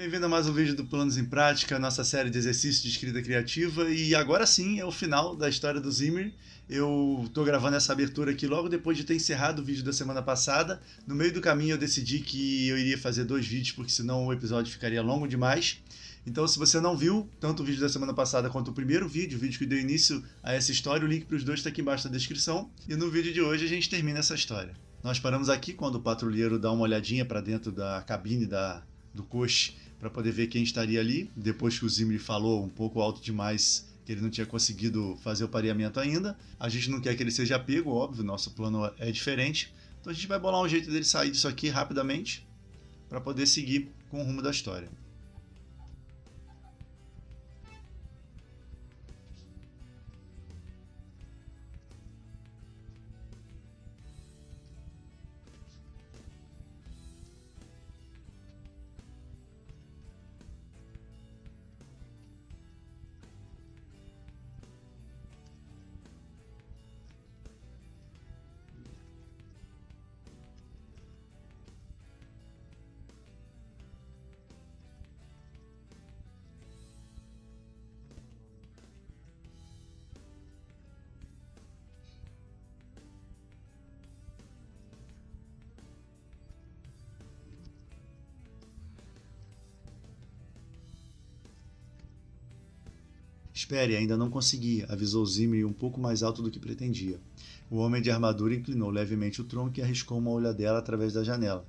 Bem-vindo a mais um vídeo do Planos em Prática, nossa série de exercícios de escrita criativa. E agora sim é o final da história do Zimmer. Eu estou gravando essa abertura aqui logo depois de ter encerrado o vídeo da semana passada. No meio do caminho eu decidi que eu iria fazer 2 vídeos, porque senão o episódio ficaria longo demais. Então, se você não viu tanto o vídeo da semana passada quanto o primeiro vídeo, o vídeo que deu início a essa história, o link para os dois está aqui embaixo na descrição. E no vídeo de hoje a gente termina essa história. Nós paramos aqui quando o patrulheiro dá uma olhadinha para dentro da cabine do coche para poder ver quem estaria ali, depois que o Zimri falou um pouco alto demais que ele não tinha conseguido fazer o pareamento ainda. A gente não quer que ele seja pego, óbvio, nosso plano é diferente. Então a gente vai bolar um jeito dele sair disso aqui rapidamente para poder seguir com o rumo da história. Espere, ainda não consegui, avisou Zimri um pouco mais alto do que pretendia. O homem de armadura inclinou levemente o tronco e arriscou uma olhadela através da janela.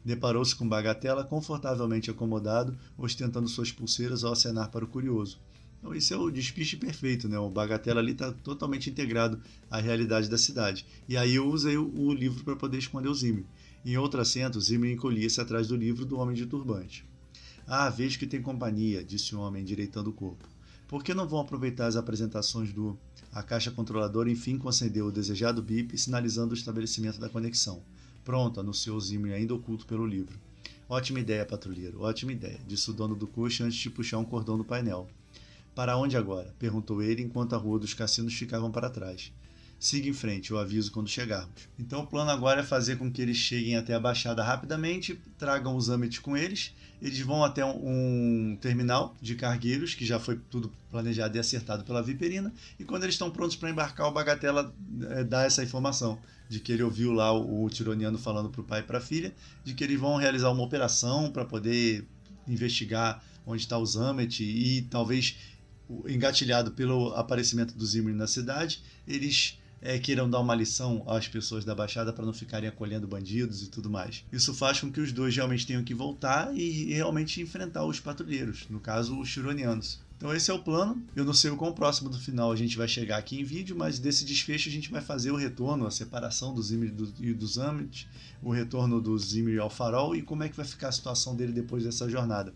Deparou-se com Bagatela confortavelmente acomodado, ostentando suas pulseiras ao acenar para o curioso. Então, isso é o despiste perfeito, né? O Bagatela ali está totalmente integrado à realidade da cidade. E aí eu usei o livro para poder esconder o Zimri. Em outro assento, Zimri encolhia-se atrás do livro do homem de turbante. Ah, vejo que tem companhia, disse o homem, endireitando o corpo. Por que não vão aproveitar as apresentações do... A caixa controladora enfim concedeu o desejado bip, sinalizando o estabelecimento da conexão. Pronto, anunciou Zimri, ainda oculto pelo livro. Ótima ideia, patrulheiro, ótima ideia, disse o dono do coche antes de puxar um cordão do painel. Para onde agora? Perguntou ele enquanto a rua dos cassinos ficavam para trás. Siga em frente, eu aviso quando chegarmos. Então o plano agora é fazer com que eles cheguem até a Baixada rapidamente, tragam os Amet com eles, eles vão até um terminal de cargueiros, que já foi tudo planejado e acertado pela Viperina, e quando eles estão prontos para embarcar, o Bagatela dá essa informação, de que ele ouviu lá o Tironiano falando para o pai e para a filha, de que eles vão realizar uma operação para poder investigar onde está os Amet e talvez, engatilhado pelo aparecimento do Zimri na cidade, eles queiram dar uma lição às pessoas da Baixada para não ficarem acolhendo bandidos e tudo mais. Isso faz com que os dois realmente tenham que voltar e realmente enfrentar os patrulheiros, no caso os Chironianos. Então esse é o plano. Eu não sei o quão próximo do final a gente vai chegar aqui em vídeo, mas desse desfecho a gente vai fazer o retorno, a separação do Zimri e do Amet, o retorno do Zimri ao farol e como é que vai ficar a situação dele depois dessa jornada.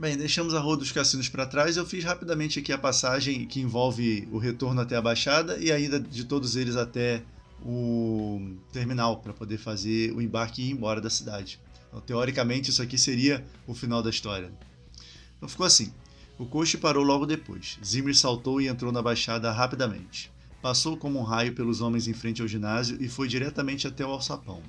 Bem, deixamos a Rua dos Cassinos para trás. Eu fiz rapidamente aqui a passagem que envolve o retorno até a Baixada e a ida de todos eles até o terminal para poder fazer o embarque e ir embora da cidade. Então, teoricamente, isso aqui seria o final da história. Então ficou assim. O coche parou logo depois. Zimri saltou e entrou na Baixada rapidamente. Passou como um raio pelos homens em frente ao ginásio e foi diretamente até o alçapão.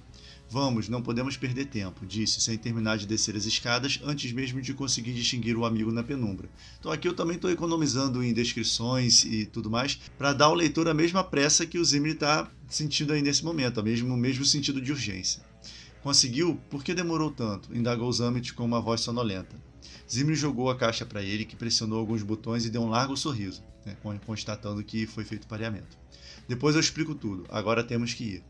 Vamos, não podemos perder tempo, disse, sem terminar de descer as escadas, antes mesmo de conseguir distinguir o amigo na penumbra. Então aqui eu também estou economizando em descrições e tudo mais, para dar ao leitor a mesma pressa que o Zimri está sentindo aí nesse momento, o mesmo sentido de urgência. Conseguiu? Por que demorou tanto? Indagou Zamet com uma voz sonolenta. Zimri jogou a caixa para ele, que pressionou alguns botões e deu um largo sorriso, constatando que foi feito pareamento. Depois eu explico tudo, agora temos que ir.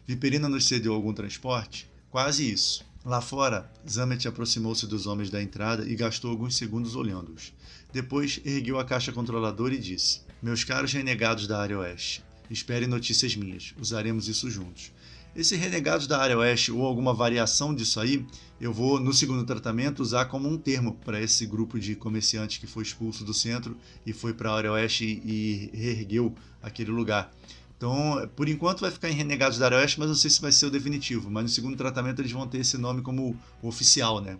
Viperina nos cedeu algum transporte? Quase isso. Lá fora, Zamet aproximou-se dos homens da entrada e gastou alguns segundos olhando-os. Depois, ergueu a caixa controladora e disse: Meus caros renegados da área oeste, esperem notícias minhas, usaremos isso juntos. Esse renegados da área oeste ou alguma variação disso aí, eu vou, no segundo tratamento, usar como um termo para esse grupo de comerciantes que foi expulso do centro e foi para a área oeste e reergueu aquele lugar. Então, por enquanto vai ficar em Renegados da Área Oeste, mas não sei se vai ser o definitivo. Mas no segundo tratamento eles vão ter esse nome como oficial, né?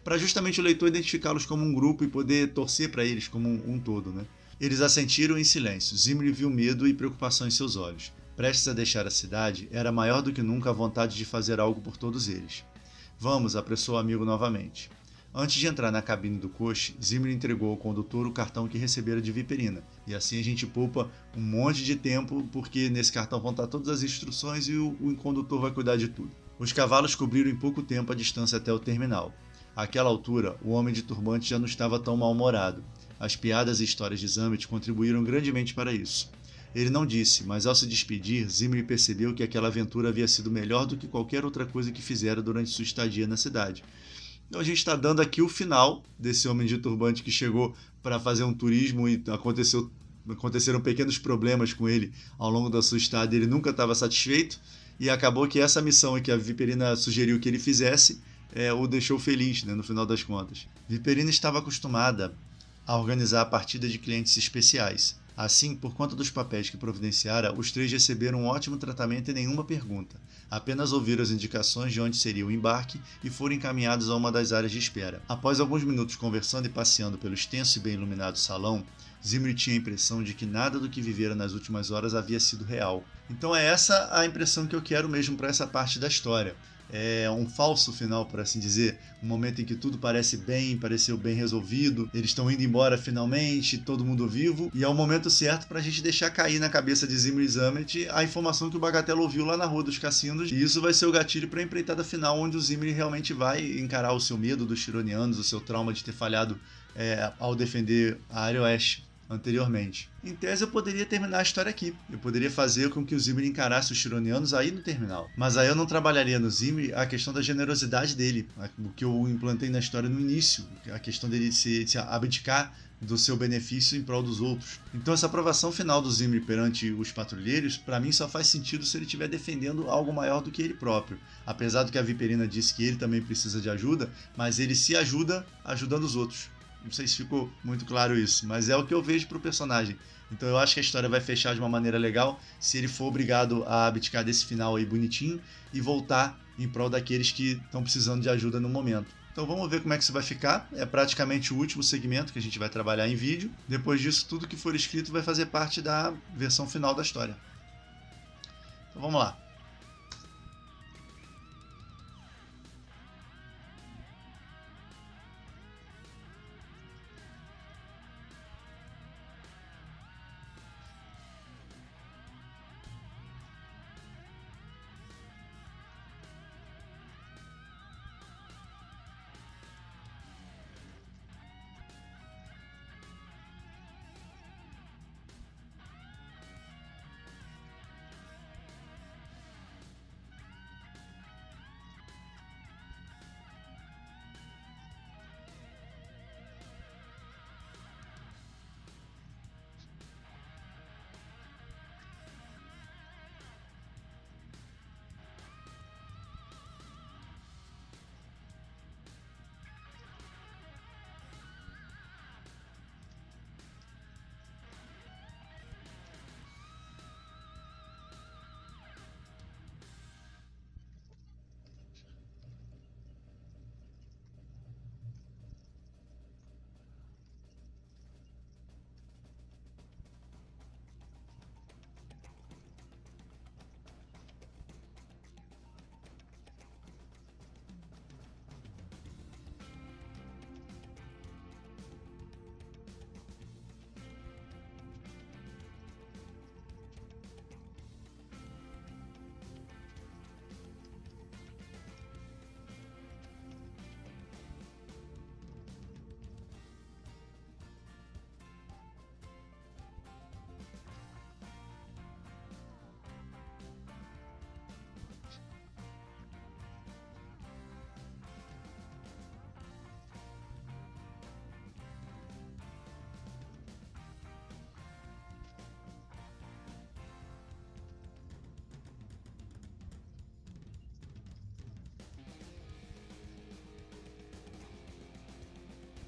Para justamente o leitor identificá-los como um grupo e poder torcer para eles como um todo, né? Eles assentiram em silêncio. Zimri viu medo e preocupação em seus olhos. Prestes a deixar a cidade, era maior do que nunca a vontade de fazer algo por todos eles. Vamos, apressou o amigo novamente. Antes de entrar na cabine do coche, Zimri entregou ao condutor o cartão que recebera de Viperina, e assim a gente poupa um monte de tempo, porque nesse cartão vão estar todas as instruções e o condutor vai cuidar de tudo. Os cavalos cobriram em pouco tempo a distância até o terminal. Àquela altura, o homem de turbante já não estava tão mal-humorado. As piadas e histórias de Zamet contribuíram grandemente para isso. Ele não disse, mas ao se despedir, Zimri percebeu que aquela aventura havia sido melhor do que qualquer outra coisa que fizera durante sua estadia na cidade. Então a gente está dando aqui o final desse homem de turbante que chegou para fazer um turismo e aconteceram pequenos problemas com ele ao longo da sua estada. Ele nunca estava satisfeito e acabou que essa missão que a Viperina sugeriu que ele fizesse o deixou feliz, né, no final das contas. Viperina estava acostumada a organizar a partida de clientes especiais. Assim, por conta dos papéis que providenciara, os três receberam um ótimo tratamento e nenhuma pergunta. Apenas ouviram as indicações de onde seria o embarque e foram encaminhados a uma das áreas de espera. Após alguns minutos conversando e passeando pelo extenso e bem iluminado salão, Zimri tinha a impressão de que nada do que vivera nas últimas horas havia sido real. Então é essa a impressão que eu quero mesmo para essa parte da história. É um falso final, por assim dizer, um momento em que tudo pareceu bem resolvido, eles estão indo embora finalmente, todo mundo vivo, e é o momento certo para a gente deixar cair na cabeça de Zimri e Zamet a informação que o Bagatella ouviu lá na Rua dos Cassinos, e isso vai ser o gatilho para a empreitada final, onde o Zimri realmente vai encarar o seu medo dos Chironianos, o seu trauma de ter falhado ao defender a área oeste anteriormente. Em tese, eu poderia terminar a história aqui. Eu poderia fazer com que o Zimri encarasse os Chironianos aí no terminal. Mas aí eu não trabalharia no Zimri a questão da generosidade dele, o que eu implantei na história no início, a questão dele se abdicar do seu benefício em prol dos outros. Então essa aprovação final do Zimri perante os patrulheiros, para mim só faz sentido se ele estiver defendendo algo maior do que ele próprio. Apesar do que a Viperina disse que ele também precisa de ajuda, mas ele se ajuda ajudando os outros. Não sei se ficou muito claro isso, mas é o que eu vejo pro personagem. Então eu acho que a história vai fechar de uma maneira legal se ele for obrigado a abdicar desse final aí bonitinho e voltar em prol daqueles que estão precisando de ajuda no momento. Então vamos ver como é que isso vai ficar. É praticamente o último segmento que a gente vai trabalhar em vídeo. Depois disso, tudo que for escrito vai fazer parte da versão final da história. Então vamos lá.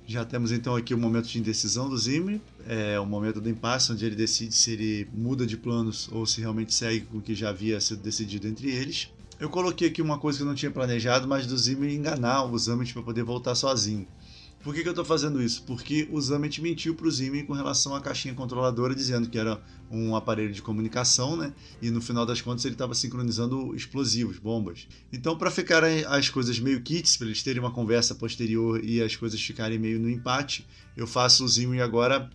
Já temos então aqui o momento de indecisão do Zimri, o momento do impasse, onde ele decide se ele muda de planos ou se realmente segue com o que já havia sido decidido entre eles. Eu coloquei aqui uma coisa que eu não tinha planejado, mas do Zimri enganar o Zamet para poder voltar sozinho. Por que eu estou fazendo isso? Porque o Zamet mentiu para o Zimri com relação à caixinha controladora, dizendo que era um aparelho de comunicação, né? E no final das contas ele estava sincronizando explosivos, bombas. Então, para ficarem as coisas meio kits, para eles terem uma conversa posterior e as coisas ficarem meio no empate, eu faço o Zimri agora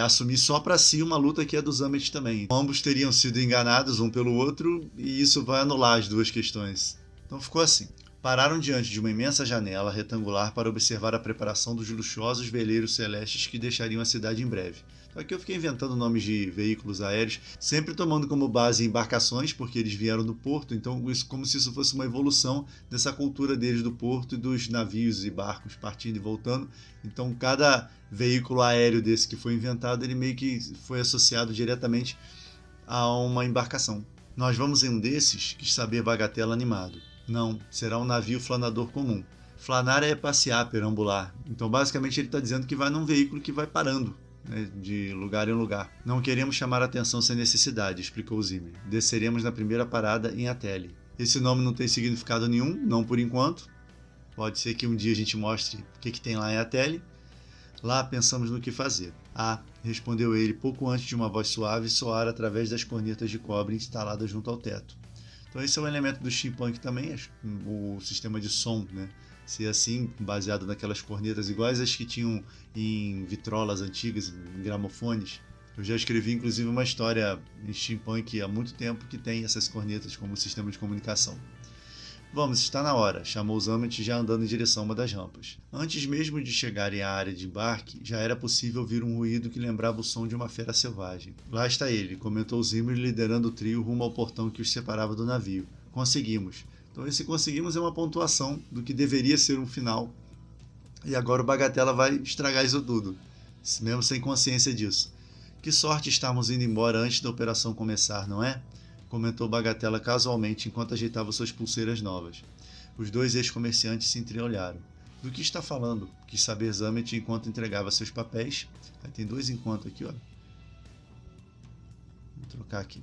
assumir só para si uma luta que é do Zamet também. Ambos teriam sido enganados um pelo outro e isso vai anular as duas questões. Então ficou assim. Pararam diante de uma imensa janela retangular para observar a preparação dos luxuosos veleiros celestes que deixariam a cidade em breve. Então aqui eu fiquei inventando nomes de veículos aéreos, sempre tomando como base embarcações, porque eles vieram do porto, então isso como se isso fosse uma evolução dessa cultura deles do porto e dos navios e barcos partindo e voltando. Então cada veículo aéreo desse que foi inventado, ele meio que foi associado diretamente a uma embarcação. Nós vamos em um desses, quis saber Bagatela animado. Não, será um navio flanador comum. Flanar é passear, perambular. Então, basicamente, ele está dizendo que vai num veículo que vai parando, né, de lugar em lugar. Não queremos chamar a atenção sem necessidade, explicou Zimri. Desceremos na primeira parada em Ateli. Esse nome não tem significado nenhum, não por enquanto. Pode ser que um dia a gente mostre o que tem lá em Ateli. Lá pensamos no que fazer. Ah, respondeu ele pouco antes de uma voz suave soar através das cornetas de cobre instaladas junto ao teto. Então esse é um elemento do steampunk também, o sistema de som, né? Ser assim, baseado naquelas cornetas iguais às que tinham em vitrolas antigas, em gramofones. Eu já escrevi inclusive uma história em steampunk há muito tempo que tem essas cornetas como sistema de comunicação. Vamos, está na hora, chamou Zamet já andando em direção a uma das rampas. Antes mesmo de chegarem à área de embarque, já era possível ouvir um ruído que lembrava o som de uma fera selvagem. Lá está ele, comentou Zimri liderando o trio rumo ao portão que os separava do navio. Conseguimos. Então esse conseguimos é uma pontuação do que deveria ser um final. E agora o Bagatela vai estragar isso tudo, mesmo sem consciência disso. Que sorte estarmos indo embora antes da operação começar, não é? Comentou Bagatela casualmente enquanto ajeitava suas pulseiras novas. Os dois ex-comerciantes se entreolharam. Do que está falando? Quis saber Zamet enquanto entregava seus papéis. Aí tem dois enquanto aqui, ó. Vou trocar aqui.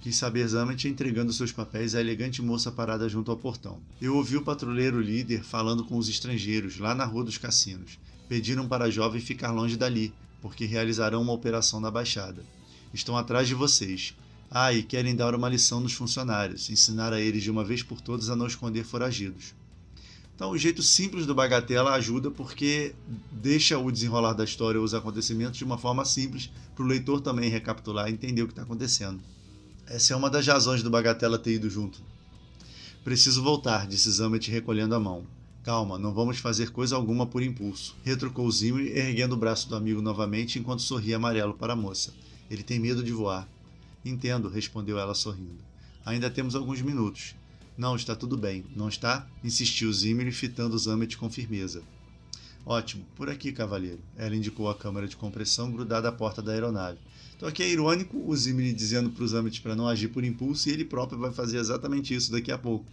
Quis saber Zamet entregando seus papéis à elegante moça parada junto ao portão. Eu ouvi o patrulheiro líder falando com os estrangeiros lá na Rua dos Cassinos. Pediram para a jovem ficar longe dali, porque realizarão uma operação na Baixada. Estão atrás de vocês. Ah, e querem dar uma lição nos funcionários, ensinar a eles de uma vez por todas a não esconder foragidos. Então, o jeito simples do Bagatela ajuda porque deixa o desenrolar da história ou os acontecimentos de uma forma simples para o leitor também recapitular e entender o que está acontecendo. Essa é uma das razões do Bagatela ter ido junto. Preciso voltar, disse Zamet recolhendo a mão. Calma, não vamos fazer coisa alguma por impulso, retrucou Zimri, erguendo o braço do amigo novamente enquanto sorria amarelo para a moça. Ele tem medo de voar. Entendo, respondeu ela sorrindo. Ainda temos alguns minutos. Não, está tudo bem, não está? Insistiu Zimri, fitando Zamet com firmeza. Ótimo, por aqui, cavalheiro. Ela indicou a câmara de compressão grudada à porta da aeronave. Então aqui é irônico o Zimri dizendo para o Zamet para não agir por impulso e ele próprio vai fazer exatamente isso daqui a pouco.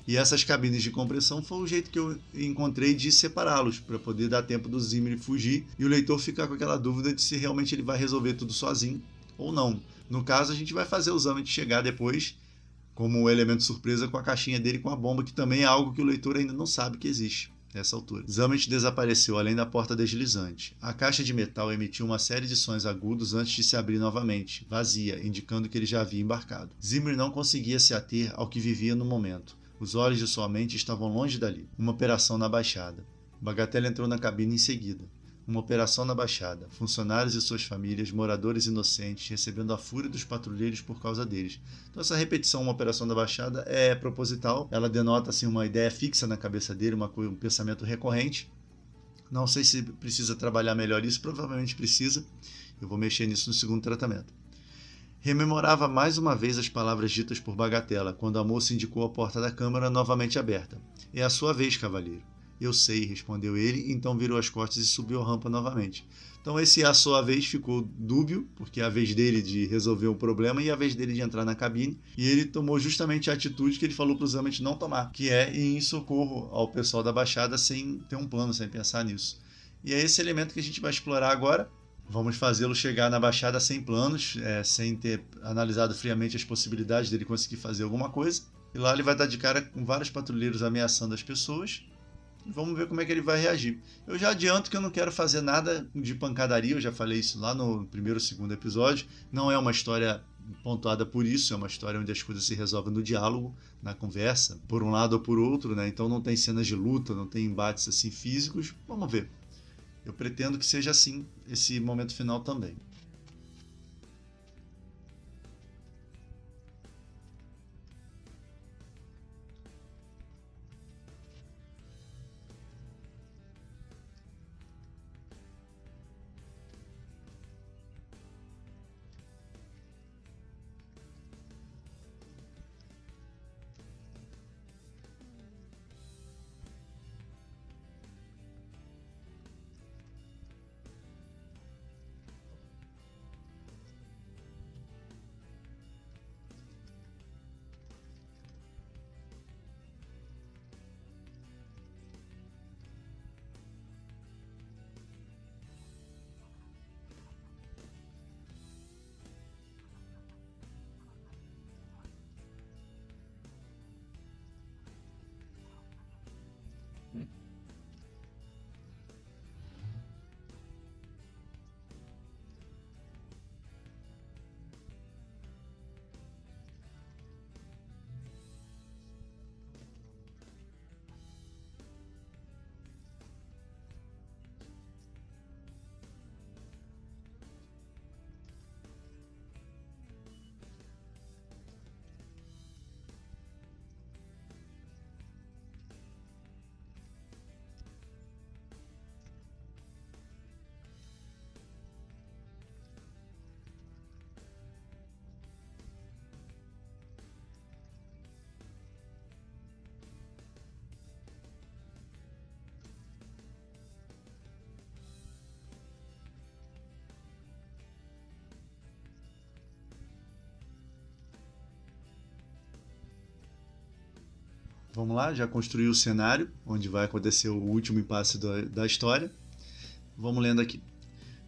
E essas cabines de compressão foi o jeito que eu encontrei de separá-los, para poder dar tempo do Zimri fugir e o leitor ficar com aquela dúvida de se realmente ele vai resolver tudo sozinho ou não. No caso, a gente vai fazer o Zamet chegar depois, como elemento surpresa, com a caixinha dele com a bomba, que também é algo que o leitor ainda não sabe que existe nessa altura. Zamet desapareceu além da porta deslizante. A caixa de metal emitiu uma série de sons agudos antes de se abrir novamente, vazia, indicando que ele já havia embarcado. Zimri não conseguia se ater ao que vivia no momento. Os olhos de sua mente estavam longe dali. Uma operação na Baixada. Bagatela entrou na cabine em seguida. Uma operação na Baixada. Funcionários e suas famílias, moradores inocentes, recebendo a fúria dos patrulheiros por causa deles. Então essa repetição, uma operação na Baixada, é proposital. Ela denota assim, uma ideia fixa na cabeça dele, um pensamento recorrente. Não sei se precisa trabalhar melhor isso, provavelmente precisa. Eu vou mexer nisso no segundo tratamento. Rememorava mais uma vez as palavras ditas por Bagatela, quando a moça indicou a porta da câmara novamente aberta. É a sua vez, cavalheiro. Eu sei, respondeu ele, então virou as costas e subiu a rampa novamente. Então esse, à sua vez, ficou dúbio, porque é a vez dele de resolver o problema e a vez dele de entrar na cabine, e ele tomou justamente a atitude que ele falou para os Zamet não tomar, que é ir em socorro ao pessoal da Baixada sem ter um plano, sem pensar nisso. E é esse elemento que a gente vai explorar agora. Vamos fazê-lo chegar na Baixada sem planos, sem ter analisado friamente as possibilidades dele conseguir fazer alguma coisa. E lá ele vai dar de cara com vários patrulheiros ameaçando as pessoas. Vamos ver como é que ele vai reagir. Eu já adianto que eu não quero fazer nada de pancadaria, eu já falei isso lá no primeiro ou segundo episódio. Não é uma história pontuada por isso, é uma história onde as coisas se resolvem no diálogo, na conversa, por um lado ou por outro, né? Então não tem cenas de luta, não tem embates assim físicos. Vamos ver. Eu pretendo que seja assim esse momento final também. Vamos lá, já construí o cenário, onde vai acontecer o último impasse da história. Vamos lendo aqui.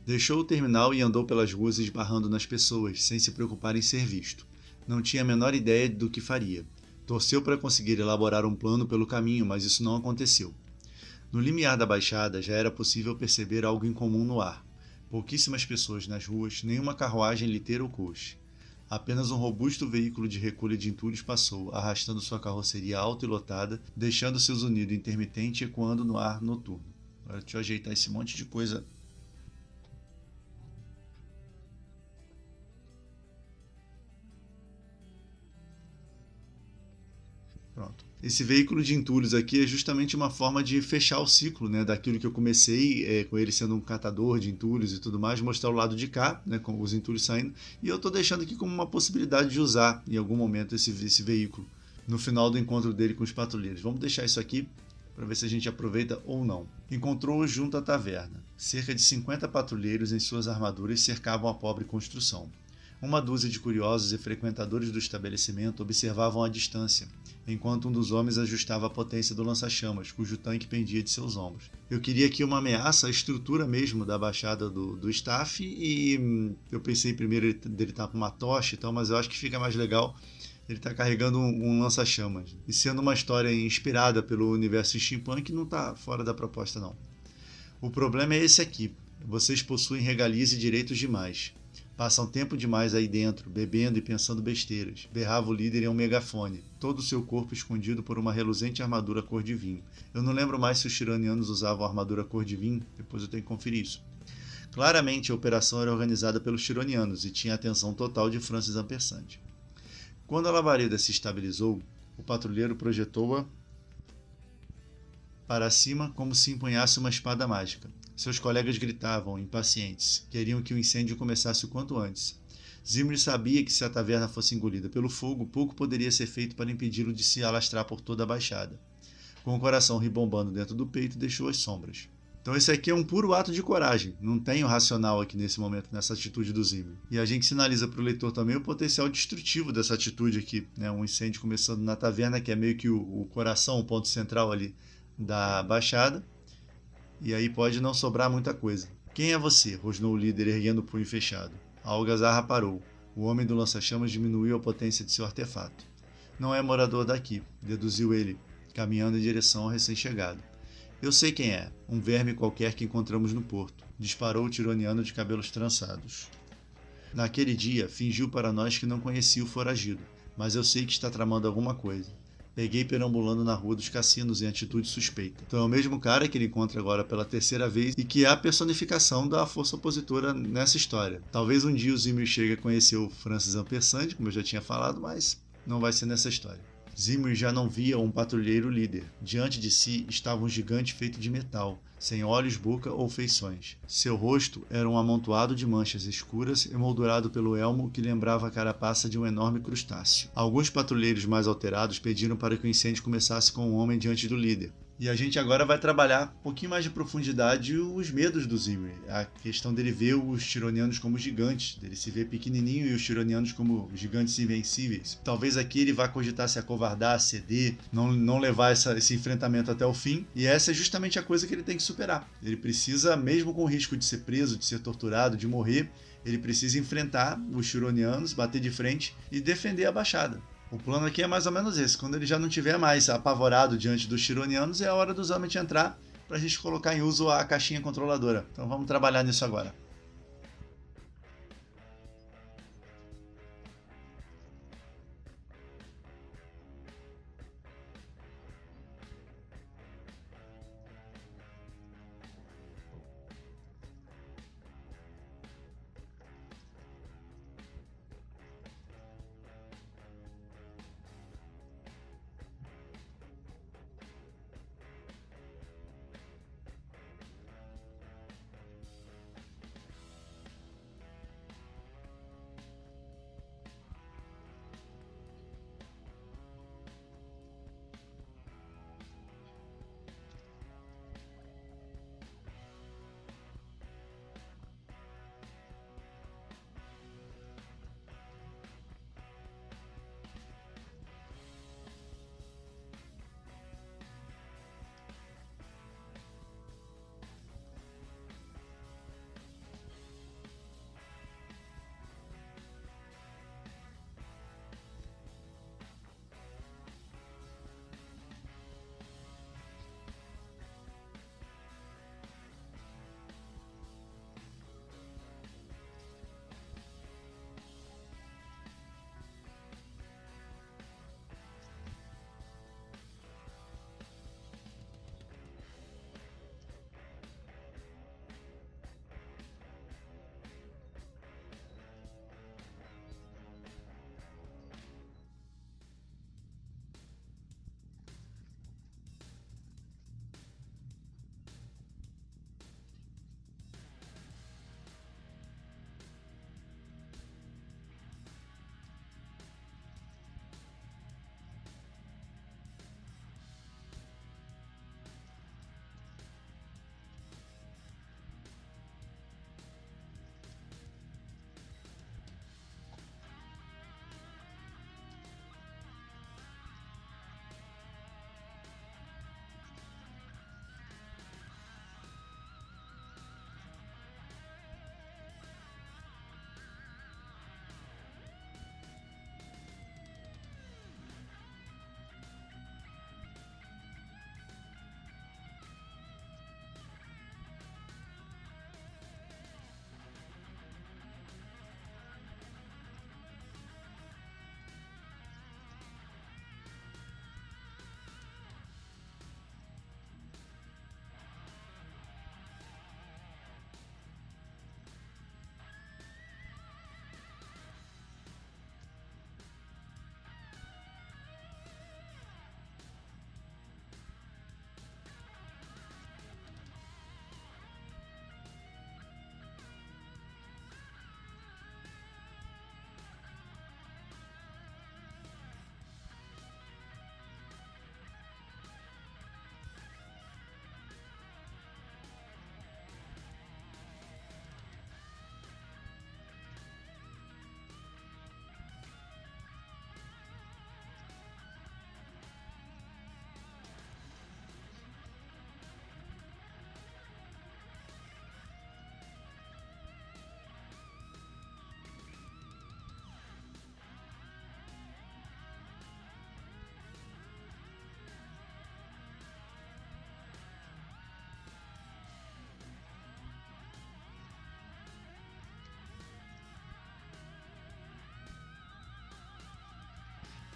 Deixou o terminal e andou pelas ruas esbarrando nas pessoas, sem se preocupar em ser visto. Não tinha a menor ideia do que faria. Torceu para conseguir elaborar um plano pelo caminho, mas isso não aconteceu. No limiar da baixada já era possível perceber algo incomum no ar. Pouquíssimas pessoas nas ruas, nenhuma carruagem liteira ou coche. Apenas um robusto veículo de recolha de entulhos passou, arrastando sua carroceria alta e lotada, deixando seu zunido intermitente ecoando no ar noturno. Agora deixa eu ajeitar esse monte de coisa. Pronto. Esse veículo de entulhos aqui é justamente uma forma de fechar o ciclo, né, daquilo que eu comecei, com ele sendo um catador de entulhos e tudo mais, mostrar o lado de cá, né, com os entulhos saindo, e eu estou deixando aqui como uma possibilidade de usar em algum momento esse veículo no final do encontro dele com os patrulheiros. Vamos deixar isso aqui para ver se a gente aproveita ou não. Encontrou-os junto à taverna. Cerca de 50 patrulheiros em suas armaduras cercavam a pobre construção. Uma dúzia de curiosos e frequentadores do estabelecimento observavam à distância, enquanto um dos homens ajustava a potência do lança-chamas, cujo tanque pendia de seus ombros. Eu queria aqui uma ameaça à estrutura mesmo da baixada do staff, e eu pensei primeiro dele estar com uma tocha e tal, mas eu acho que fica mais legal ele estar carregando um lança-chamas. E sendo uma história inspirada pelo universo steampunk, não está fora da proposta não. O problema é esse aqui. Vocês possuem regalias e direitos demais. Passam tempo demais aí dentro, bebendo e pensando besteiras. Berrava o líder em um megafone, todo o seu corpo escondido por uma reluzente armadura cor de vinho. Eu não lembro mais se os tiranianos usavam armadura cor de vinho, depois eu tenho que conferir isso. Claramente a operação era organizada pelos tiranianos e tinha a atenção total de Francis Ampersand. Quando a labareda se estabilizou, o patrulheiro projetou-a para cima como se empunhasse uma espada mágica. Seus colegas gritavam, impacientes. Queriam que o incêndio começasse o quanto antes. Zimri sabia que se a taverna fosse engolida pelo fogo, pouco poderia ser feito para impedi-lo de se alastrar por toda a baixada. Com o coração ribombando dentro do peito, deixou as sombras. Então esse aqui é um puro ato de coragem, não tem o racional aqui nesse momento, nessa atitude do Zimri. E a gente sinaliza para o leitor também o potencial destrutivo dessa atitude aqui, né? Um incêndio começando na taverna, que é meio que o coração, o ponto central ali da baixada, e aí pode não sobrar muita coisa. Quem é você? Rosnou o líder, erguendo o punho fechado. A algazarra parou. O homem do lança-chamas diminuiu a potência de seu artefato. Não é morador daqui, deduziu ele, caminhando em direção ao recém-chegado. Eu sei quem é, um verme qualquer que encontramos no porto, disparou o tironiano de cabelos trançados. Naquele dia, fingiu para nós que não conhecia o foragido, mas eu sei que está tramando alguma coisa. Peguei perambulando na rua dos cassinos em atitude suspeita. Então é o mesmo cara que ele encontra agora pela terceira vez e que é a personificação da força opositora nessa história. Talvez um dia o Zimri chegue a conhecer o Francis Ampersand, como eu já tinha falado, mas não vai ser nessa história. Zimri já não via um patrulheiro líder. Diante de si estava um gigante feito de metal, sem olhos, boca ou feições. Seu rosto era um amontoado de manchas escuras, emoldurado pelo elmo que lembrava a carapaça de um enorme crustáceo. Alguns patrulheiros mais alterados pediram para que o incêndio começasse com o homem diante do líder. E a gente agora vai trabalhar um pouquinho mais de profundidade os medos do Zimri. A questão dele ver os tironianos como gigantes, dele se ver pequenininho e os tironianos como gigantes invencíveis. Talvez aqui ele vá cogitar se acovardar, ceder, não levar esse enfrentamento até o fim. E essa é justamente a coisa que ele tem que superar. Ele precisa, mesmo com o risco de ser preso, de ser torturado, de morrer, ele precisa enfrentar os tironianos, bater de frente e defender a baixada. O plano aqui é mais ou menos esse. Quando ele já não estiver mais apavorado diante dos tironianos, é a hora do Zamet entrar para a gente colocar em uso a caixinha controladora. Então vamos trabalhar nisso agora.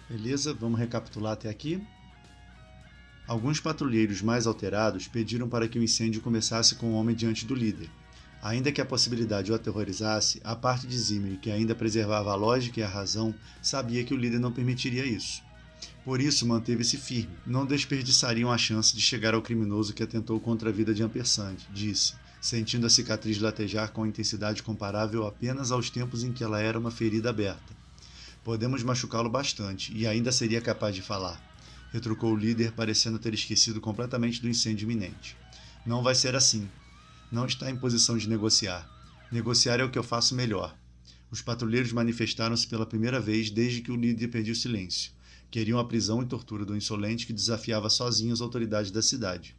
Beleza, vamos recapitular até aqui. Alguns patrulheiros mais alterados pediram para que o incêndio começasse com o homem diante do líder. Ainda que a possibilidade o aterrorizasse, a parte de Zimri, que ainda preservava a lógica e a razão, sabia que o líder não permitiria isso. Por isso, manteve-se firme. Não desperdiçariam a chance de chegar ao criminoso que atentou contra a vida de Ampersand, disse, sentindo a cicatriz latejar com intensidade comparável apenas aos tempos em que ela era uma ferida aberta. Podemos machucá-lo bastante, e ainda seria capaz de falar, retrucou o líder, parecendo ter esquecido completamente do incêndio iminente. Não vai ser assim. Não está em posição de negociar. Negociar é o que eu faço melhor. Os patrulheiros manifestaram-se pela primeira vez desde que o líder pediu silêncio. Queriam a prisão e tortura do insolente que desafiava sozinho as autoridades da cidade.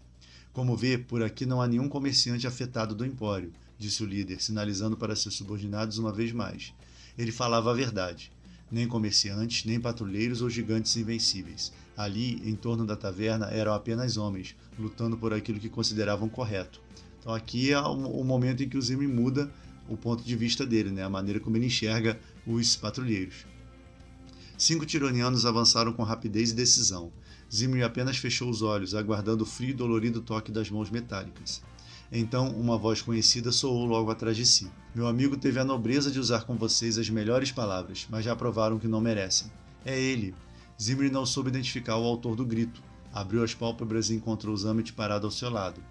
Como vê, por aqui não há nenhum comerciante afetado do empório, disse o líder, sinalizando para seus subordinados uma vez mais. Ele falava a verdade. Nem comerciantes, nem patrulheiros ou gigantes invencíveis. Ali, em torno da taverna, eram apenas homens, lutando por aquilo que consideravam correto. Então aqui é o momento em que o Zimri muda o ponto de vista dele, né? A maneira como ele enxerga os patrulheiros. 5 tironianos avançaram com rapidez e decisão. Zimri apenas fechou os olhos, aguardando o frio e dolorido toque das mãos metálicas. Então, uma voz conhecida soou logo atrás de si. Meu amigo teve a nobreza de usar com vocês as melhores palavras, mas já provaram que não merecem. É ele. Zimri não soube identificar o autor do grito. Abriu as pálpebras e encontrou Zamet parado ao seu lado.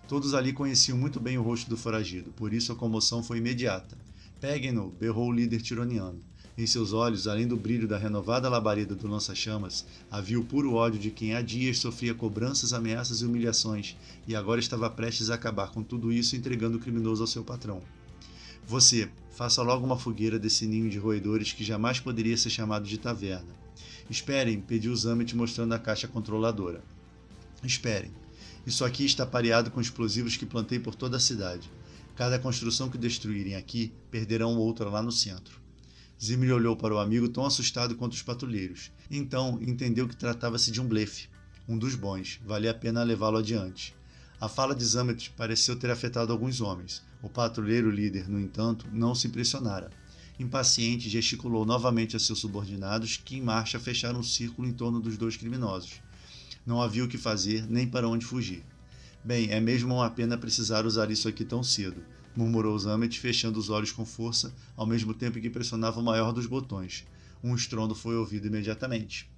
Todos ali conheciam muito bem o rosto do foragido, por isso a comoção foi imediata. Peguem-no, berrou o líder tironiano. Em seus olhos, além do brilho da renovada labareda do lança-chamas, havia o puro ódio de quem há dias sofria cobranças, ameaças e humilhações, e agora estava prestes a acabar com tudo isso entregando o criminoso ao seu patrão. Você, faça logo uma fogueira desse ninho de roedores que jamais poderia ser chamado de taverna. Esperem, pediu Zamet mostrando a caixa controladora. Esperem. Isso aqui está pareado com explosivos que plantei por toda a cidade. Cada construção que destruírem aqui, perderão outra lá no centro. Zimri olhou para o amigo tão assustado quanto os patrulheiros. Então, entendeu que tratava-se de um blefe. Um dos bons. Valia a pena levá-lo adiante. A fala de Zamet pareceu ter afetado alguns homens. O patrulheiro líder, no entanto, não se impressionara. Impaciente, gesticulou novamente a seus subordinados, que em marcha fecharam um círculo em torno dos dois criminosos. Não havia o que fazer, nem para onde fugir. Bem, é mesmo uma pena precisar usar isso aqui tão cedo, murmurou Zamet, fechando os olhos com força, ao mesmo tempo que pressionava o maior dos botões. Um estrondo foi ouvido imediatamente.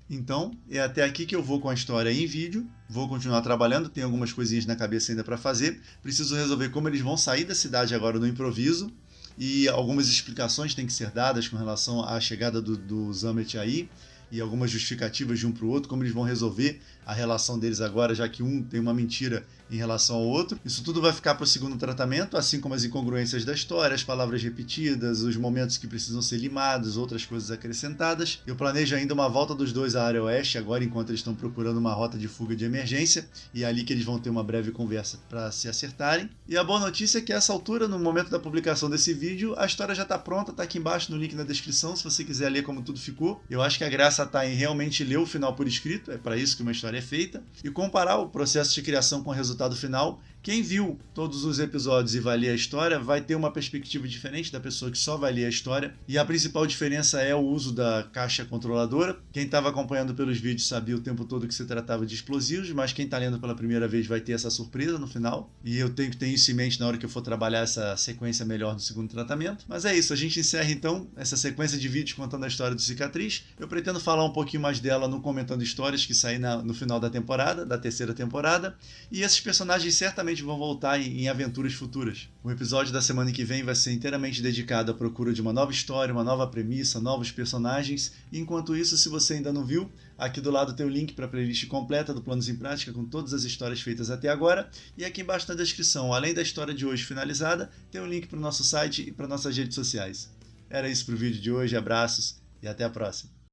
Então, é até aqui que eu vou com a história em vídeo. Vou continuar trabalhando, tenho algumas coisinhas na cabeça ainda para fazer. Preciso resolver como eles vão sair da cidade agora no improviso. E algumas explicações têm que ser dadas com relação à chegada do Zamet aí. E algumas justificativas de um para o outro, como eles vão resolver a relação deles agora, já que um tem uma mentira em relação ao outro. Isso tudo vai ficar para o segundo tratamento, assim como as incongruências da história, as palavras repetidas, os momentos que precisam ser limados, outras coisas acrescentadas. Eu planejo ainda uma volta dos dois à área oeste, agora enquanto eles estão procurando uma rota de fuga de emergência, e é ali que eles vão ter uma breve conversa para se acertarem. E a boa notícia é que a essa altura, no momento da publicação desse vídeo, a história já está pronta, está aqui embaixo no link na descrição, se você quiser ler como tudo ficou. Eu acho que a graça está em realmente ler o final por escrito, é para isso que uma história é feita, e comparar o processo de criação com o resultado final. Quem viu todos os episódios e vai ler a história vai ter uma perspectiva diferente da pessoa que só vai ler a história, e a principal diferença é o uso da caixa controladora. Quem estava acompanhando pelos vídeos sabia o tempo todo que se tratava de explosivos, mas quem está lendo pela primeira vez vai ter essa surpresa no final, e eu tenho que ter isso em mente na hora que eu for trabalhar essa sequência melhor no segundo tratamento. Mas é isso, a gente encerra então essa sequência de vídeos contando a história do Cicatriz. Eu pretendo falar um pouquinho mais dela no Comentando Histórias, que sair no final da temporada, da terceira temporada, e esses personagens certamente vão voltar em aventuras futuras. O episódio da semana que vem vai ser inteiramente dedicado à procura de uma nova história, uma nova premissa, novos personagens. E enquanto isso, se você ainda não viu, aqui do lado tem o link para a playlist completa do Planos em Prática com todas as histórias feitas até agora. E aqui embaixo na descrição, além da história de hoje finalizada, tem um link para o nosso site e para nossas redes sociais. Era isso para o vídeo de hoje, abraços e até a próxima.